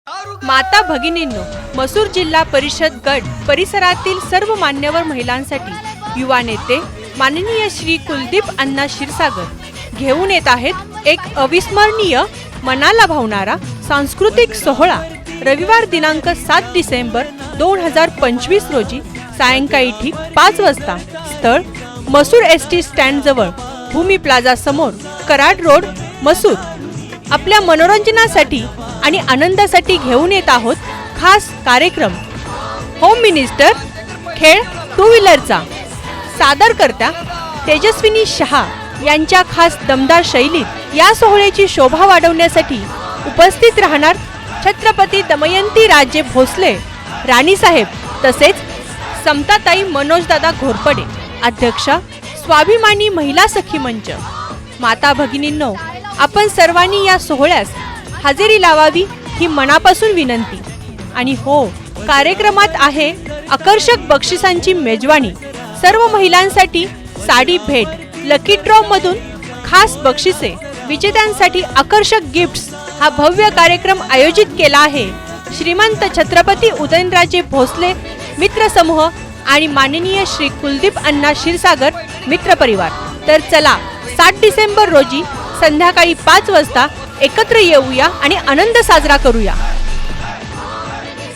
माता भगिनींनो, मसूर जिल्हा परिषद गट परिसरातील सर्व मान्यवर महिलांसाठी युवा नेते माननीय श्री कुलदीप अण्णा क्षीरसागर घेऊन येत आहेत एक अविस्मरणीय, मनाला भावणारा सांस्कृतिक सोहळा। रविवार दिनांक 7 डिसेंबर 2025 रोजी सायंकाळी ठीक 5 वाजता स्थळ मसूर एसटी स्टँड जवळ भूमी प्लाझा समोर कराड रोड मसूर। आपल्या मनोरंजनासाठी आणि आनंदासाठी घेऊन येत आहोत खास कार्यक्रम। होम मिनिस्टर खेळ टू व्हीलरचा सादरकर्त्या तेजस्विनी शहा यांच्या खास दमदार शैलीत या सोहळ्याची शोभा वाढवण्यासाठी उपस्थित राहणार छत्रपती दमयंती राजे भोसले राणीसाहेब, तसेच समताताई मनोजदादा घोरपडे, अध्यक्षा स्वाभिमानी महिला सखी मंच। माता भगिनींनो, आपण सर्वांनी या सोहळ्यास हजेरी लावावी ही मनापासून विनंती। आणि हो, कार्यक्रमात आहे आकर्षक बक्षिसांची मेजवानी। सर्व महिलांसाठी साडी भेट, लकी ड्रॉ मधून खास बक्षिसे, विजेत्यांसाठी आकर्षक गिफ्ट्स हा भव्य कार्यक्रम आयोजित केला आहे श्रीमंत छत्रपती उदयनराजे भोसले मित्र समूह आणि माननीय श्री कुलदीप अण्णा क्षीरसागर मित्र परिवार। तर चला 7 डिसेंबर रोजी संध्याकाळी 5 वाजता एकत्र येऊया आणि आनंद साजरा करूया।